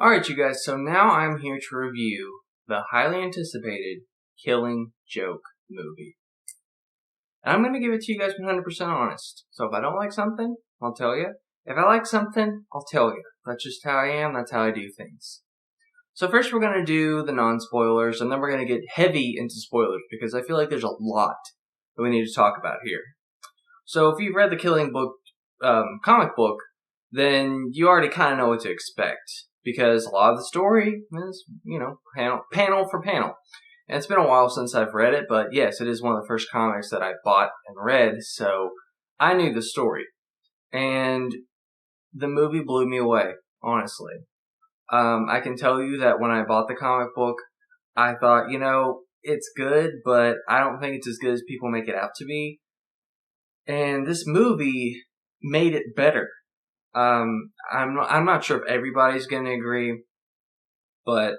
Alright, you guys, so now I'm here to review the highly anticipated Killing Joke movie. And I'm going to give it to you guys 100% honest. So if I don't like something, I'll tell you. If I like something, I'll tell you. That's just how I am. That's how I do things. So first we're going to do the non-spoilers, and then we're going to get heavy into spoilers, because I feel like there's a lot that we need to talk about here. So if you've read the Killing book, comic book, then you already kind of know what to expect. Because a lot of the story is, panel for panel. And it's been a while since I've read it, but yes, it is one of the first comics that I bought and read, so I knew the story. And the movie blew me away, honestly. I can tell you that when I bought the comic book, I thought, it's good, but I don't think it's as good as people make it out to be. And this movie made it better. I'm not sure if everybody's going to agree, but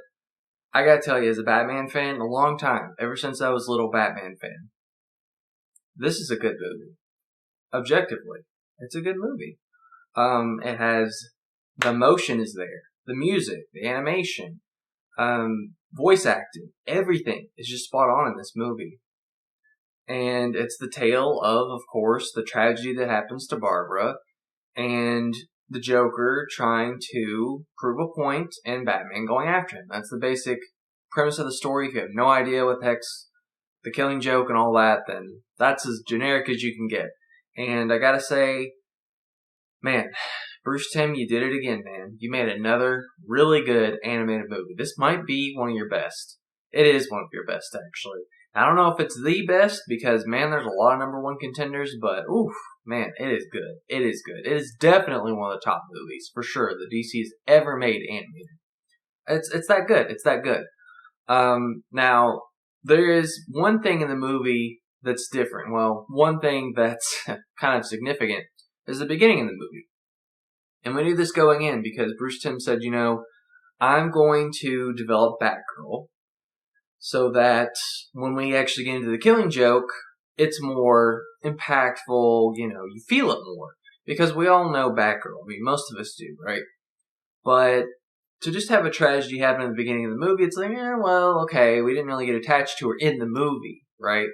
I gotta tell you, as a Batman fan, a long time, ever since I was a little Batman fan, this is a good movie. Objectively, it's a good movie. It has, the emotion is there, the music, the animation, voice acting, everything is just spot on in this movie. And it's the tale of course, the tragedy that happens to Barbara, and the Joker trying to prove a point and Batman going after him. That's the basic premise of the story. If you have no idea what the heck's the Killing Joke and all that, then that's as generic as you can get. And I gotta say, man, Bruce Timm, you did it again, man. You made another really good animated movie. This might be one of your best. It is one of your best, actually. I don't know if it's the best, because, man, there's a lot of #1 contenders, but, oof, man, it is good. It is good. It is definitely one of the top movies, for sure, that DC's ever made animated. It's that good. It's that good. Now, there is one thing in the movie that's different. Well, one thing that's kind of significant is the beginning of the movie. And we knew this going in, because Bruce Timm said, I'm going to develop Batgirl, so that when we actually get into the Killing Joke, it's more impactful, you feel it more. Because we all know Batgirl. I mean, most of us do, right? But to just have a tragedy happen at the beginning of the movie, it's like, okay, we didn't really get attached to her in the movie, right?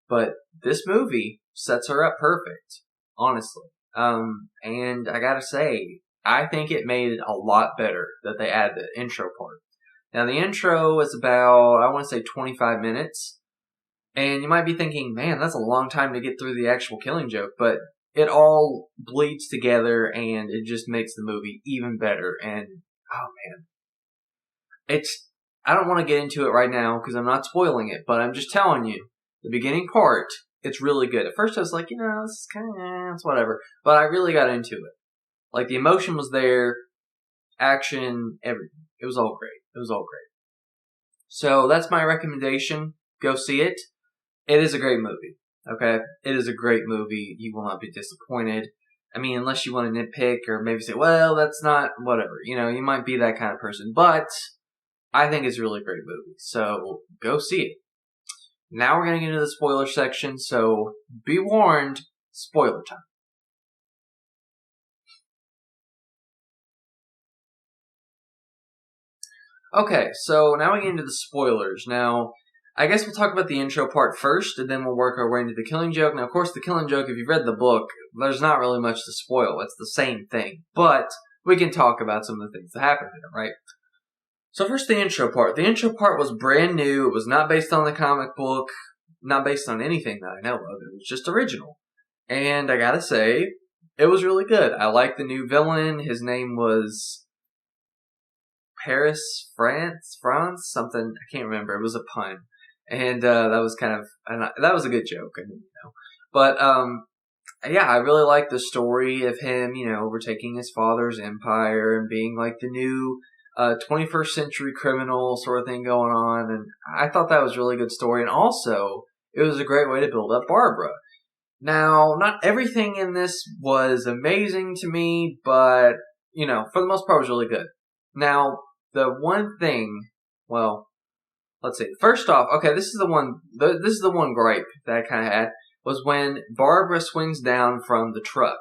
But this movie sets her up perfect, honestly. And I gotta say, I think it made it a lot better that they added the intro part. Now, the intro is about, I want to say 25 minutes. And you might be thinking, man, that's a long time to get through the actual Killing Joke. But it all bleeds together, and it just makes the movie even better. And, oh, man. I don't want to get into it right now, because I'm not spoiling it. But I'm just telling you, the beginning part, it's really good. At first I was like, this is kind of, it's whatever. But I really got into it. Like, the emotion was there, action, everything. It was all great. It was all great. So that's my recommendation. Go see it. It is a great movie. Okay? It is a great movie. You will not be disappointed. I mean, unless you want to nitpick or maybe say, well, that's not, whatever. You might be that kind of person. But I think it's a really great movie. So go see it. Now we're going to get into the spoiler section. So be warned, spoiler time. Okay, so now we get into the spoilers. Now, I guess we'll talk about the intro part first, and then we'll work our way into the Killing Joke. Now, of course, the Killing Joke, if you've read the book, there's not really much to spoil. It's the same thing. But we can talk about some of the things that happened there, right? So first, the intro part. The intro part was brand new. It was not based on the comic book, not based on anything that I know of. It was just original. And I gotta say, it was really good. I liked the new villain. His name was Paris, France, something, I can't remember. It was a pun. And that was that was a good joke. But yeah, I really liked the story of him, overtaking his father's empire and being like the new 21st century criminal sort of thing going on. And I thought that was a really good story. And also, it was a great way to build up Barbara. Now, not everything in this was amazing to me, but, for the most part, it was really good. Now, the one thing, well, let's see. First off, okay, this is the one. This is the one gripe that I kind of had was when Barbara swings down from the truck.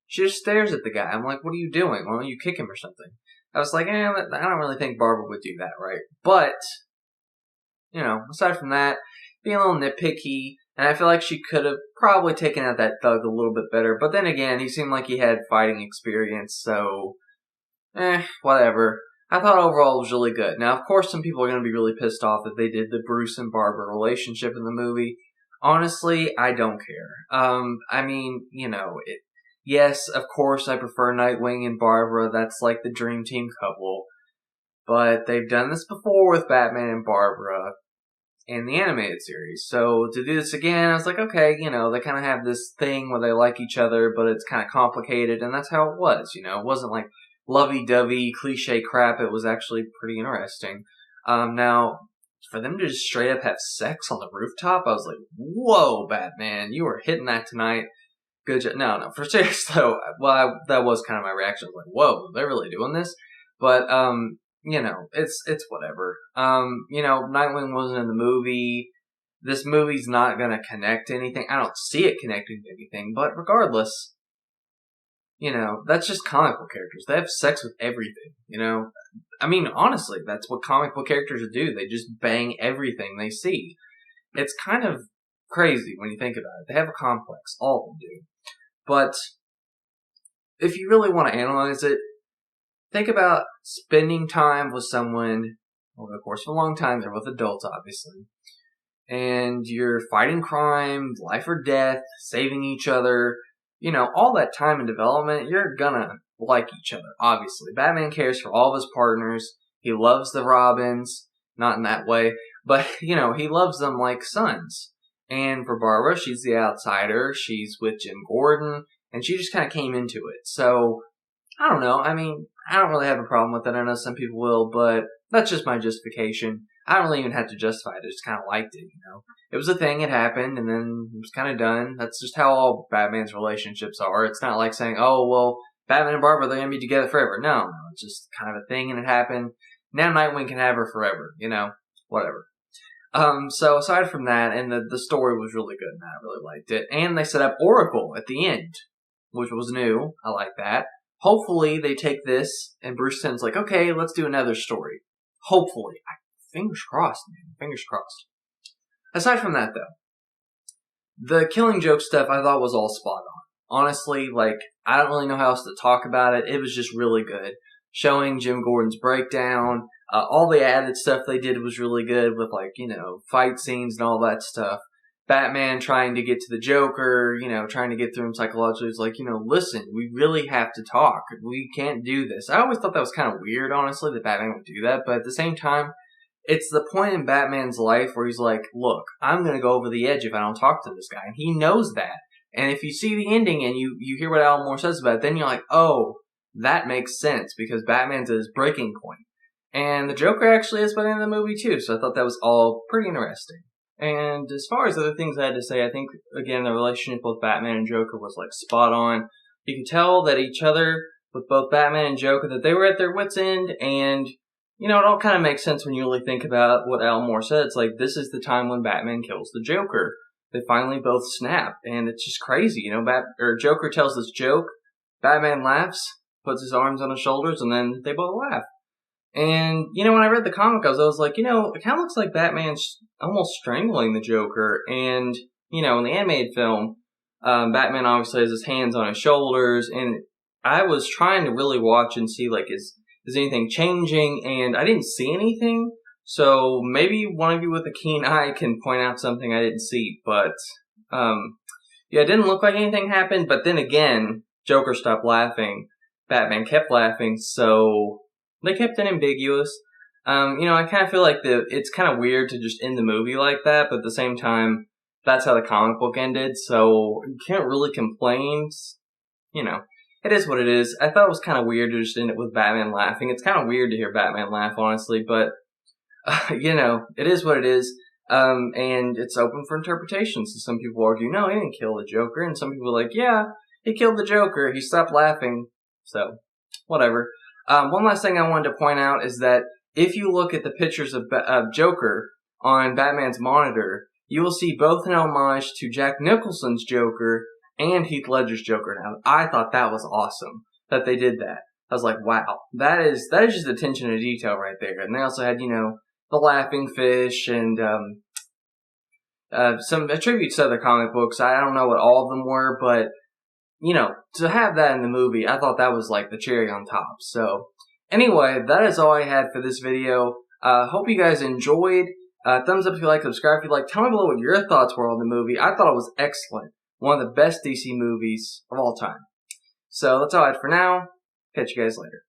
She just stares at the guy. I'm like, what are you doing? Why don't you kick him or something? I was like, I don't really think Barbara would do that, right? But, aside from that, being a little nitpicky, and I feel like she could have probably taken out that thug a little bit better. But then again, he seemed like he had fighting experience, so, whatever. I thought overall it was really good. Now, of course, some people are going to be really pissed off that they did the Bruce and Barbara relationship in the movie. Honestly, I don't care. Yes, of course, I prefer Nightwing and Barbara. That's like the dream team couple. But they've done this before with Batman and Barbara in the animated series. So to do this again, I was like, okay, they kind of have this thing where they like each other, but it's kind of complicated, and that's how it was. It wasn't like lovey-dovey, cliche crap. It was actually pretty interesting. Now, for them to just straight up have sex on the rooftop, I was like, whoa, Batman, you were hitting that tonight. Good job. No, for serious though, that was kind of my reaction. I was like, whoa, they're really doing this? But, it's whatever. Nightwing wasn't in the movie. This movie's not gonna connect to anything. I don't see it connecting to anything, but regardless, that's just comic book characters. They have sex with everything, honestly, that's what comic book characters do. They just bang everything they see. It's kind of crazy when you think about it. They have a complex. All of them do. But if you really want to analyze it, think about spending time with someone over the course of a long time. They're with adults, obviously. And you're fighting crime, life or death, saving each other. All that time and development, you're gonna like each other, obviously. Batman cares for all of his partners. He loves the Robins. Not in that way. But, he loves them like sons. And for Barbara, she's the outsider. She's with Jim Gordon. And she just kind of came into it. So, I don't know. I don't really have a problem with it. I know some people will, but that's just my justification. I don't really even have to justify it. I just kind of liked it, It was a thing, it happened, and then it was kind of done. That's just how all Batman's relationships are. It's not like saying, oh, well, Batman and Barbara, they're going to be together forever. No, it's just kind of a thing, and it happened. Now Nightwing can have her forever, whatever. So aside from that, and the story was really good, and I really liked it. And they set up Oracle at the end, which was new. I like that. Hopefully they take this, and Bruce Timm's like, okay, let's do another story. Hopefully. Fingers crossed, man. Fingers crossed. Aside from that, though, the Killing Joke stuff I thought was all spot on. Honestly, I don't really know how else to talk about it. It was just really good. Showing Jim Gordon's breakdown. All the added stuff they did was really good with, fight scenes and all that stuff. Batman trying to get to the Joker, trying to get through him psychologically. It's like, listen, we really have to talk. We can't do this. I always thought that was kind of weird, honestly, that Batman would do that. But at the same time, it's the point in Batman's life where he's like, look, I'm going to go over the edge if I don't talk to this guy. And he knows that. And if you see the ending and you hear what Alan Moore says about it, then you're like, oh, that makes sense because Batman's at his breaking point. And the Joker actually is by the end of the movie too, so I thought that was all pretty interesting. And as far as other things I had to say, I think, again, the relationship with Batman and Joker was, spot on. You could tell that each other, with both Batman and Joker, that they were at their wits' end, and, it all kind of makes sense when you really think about what Alan Moore said. It's like, this is the time when Batman kills the Joker. They finally both snap, and it's just crazy, Joker tells this joke, Batman laughs, puts his arms on his shoulders, and then they both laugh. And, when I read the comic, I was like, it kind of looks like Batman's almost strangling the Joker. And, in the animated film, Batman obviously has his hands on his shoulders. And I was trying to really watch and see, is anything changing? And I didn't see anything. So maybe one of you with a keen eye can point out something I didn't see. But, it didn't look like anything happened. But then again, Joker stopped laughing. Batman kept laughing. So they kept it ambiguous. I kind of feel like it's kind of weird to just end the movie like that, but at the same time, that's how the comic book ended, so you can't really complain. It is what it is. I thought it was kind of weird to just end it with Batman laughing. It's kind of weird to hear Batman laugh, honestly, but, it is what it is. And it's open for interpretation. So some people argue, no, he didn't kill the Joker, and some people are like, yeah, he killed the Joker, he stopped laughing, so, whatever. One last thing I wanted to point out is that if you look at the pictures of Joker, on Batman's monitor, you will see both an homage to Jack Nicholson's Joker and Heath Ledger's Joker. Now, I thought that was awesome that they did that. I was like, wow, that is just attention to detail right there. And they also had, the laughing fish and some tributes to other comic books. I don't know what all of them were, but to have that in the movie, I thought that was like the cherry on top. So anyway, that is all I had for this video. Hope you guys enjoyed. Thumbs up if you like, subscribe if you like. Tell me below what your thoughts were on the movie. I thought it was excellent. One of the best DC movies of all time. So that's all I had for now. Catch you guys later.